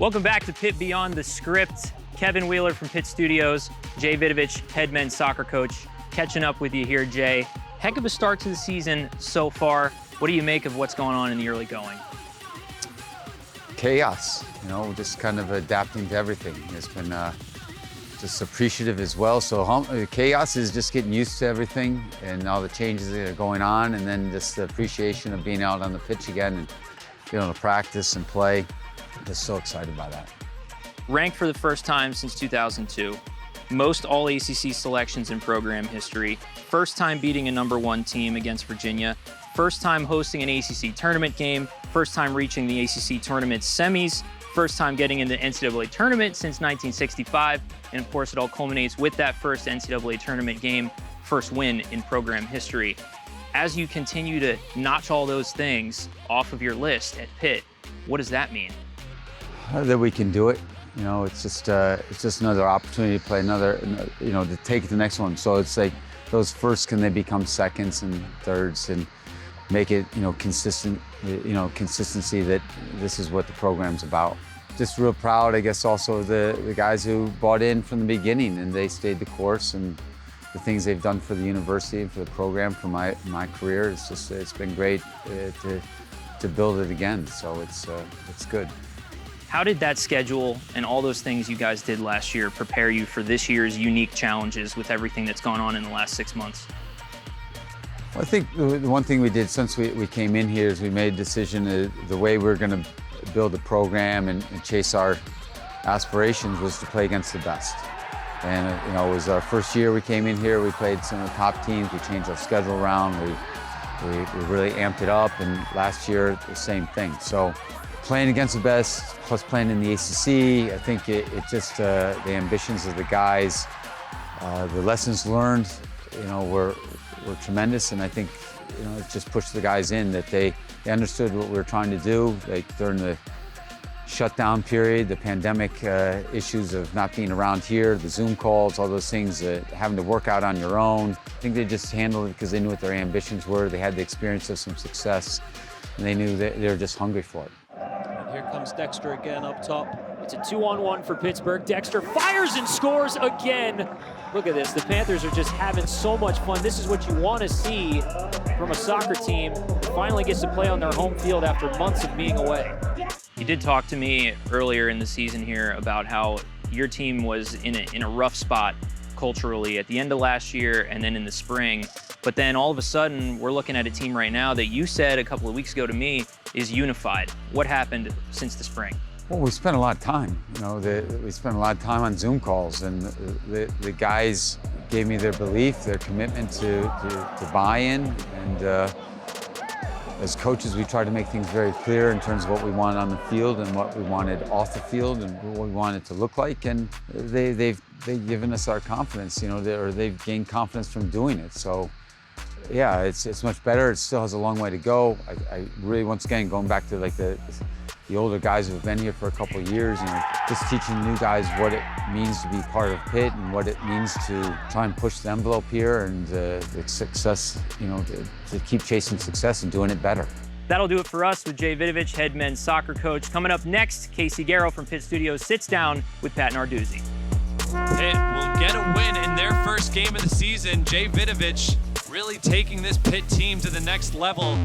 Welcome back to Pitt Beyond the Script. Kevin Wheeler from Pitt Studios, Jay Vidovich, head men's soccer coach, catching up with you here, Jay. Heck of a start to the season so far. What do you make of what's going on in the early going? Chaos, just kind of adapting to everything. It's been just appreciative as well. So chaos is just getting used to everything and all the changes that are going on, and then just the appreciation of being out on the pitch again and being able to practice and play. Just so excited by that. Ranked for the first time since 2002. Most all ACC selections in program history. First time beating a #1 team against Virginia. First time hosting an ACC tournament game. First time reaching the ACC tournament semis. First time getting in the NCAA tournament since 1965. And of course, it all culminates with that first NCAA tournament game, first win in program history. As you continue to notch all those things off of your list at Pitt, what does that mean? That we can do it. It's just another opportunity to play another, to take it to the next one. So it's like those firsts, can they become seconds and thirds and make it, consistent, consistency that this is what the program's about. Just real proud, I guess, also of the guys who bought in from the beginning and they stayed the course, and the things they've done for the university and for the program, for my career. It's been great to build it again. So it's good. How did that schedule and all those things you guys did last year prepare you for this year's unique challenges with everything that's gone on in the last 6 months? Well, I think the one thing we did since we came in here is we made a decision the way we're going to build the program and chase our aspirations was to play against the best. And it was our first year we came in here. We played some of the top teams. We changed our schedule around. We really amped it up. And last year, the same thing. So playing against the best, plus playing in the ACC, I think it just, the ambitions of the guys, the lessons learned, were tremendous. And I think, it just pushed the guys in that they understood what we were trying to do. Like during the shutdown period, the pandemic issues of not being around here, the Zoom calls, all those things, having to work out on your own. I think they just handled it because they knew what their ambitions were. They had the experience of some success, and they knew that they were just hungry for it. Here comes Dexter again up top. It's a 2-on-1 for Pittsburgh. Dexter fires and scores again. Look at this. The Panthers are just having so much fun. This is what you want to see from a soccer team that finally gets to play on their home field after months of being away. You did talk to me earlier in the season here about how your team was in a rough spot culturally at the end of last year and then in the spring. But then all of a sudden, we're looking at a team right now that you said a couple of weeks ago to me is unified. What happened since the spring? Well, we spent a lot of time. We spent a lot of time on Zoom calls, and the guys gave me their belief, their commitment to buy in. And as coaches, we tried to make things very clear in terms of what we wanted on the field and what we wanted off the field and what we wanted it to look like. And they've given us our confidence, or they've gained confidence from doing it. So, yeah, it's much better. It still has a long way to go. I really, once again, going back to like the older guys who have been here for a couple of years, just teaching new guys what it means to be part of Pitt and what it means to try and push the envelope here and the success, to keep chasing success and doing it better. That'll do it for us with Jay Vidovich, head men's soccer coach. Coming up next, Casey Garrow from Pitt Studios sits down with Pat Narduzzi. Pitt will get a win in their first game of the season. Jay Vidovich really taking this Pitt team to the next level.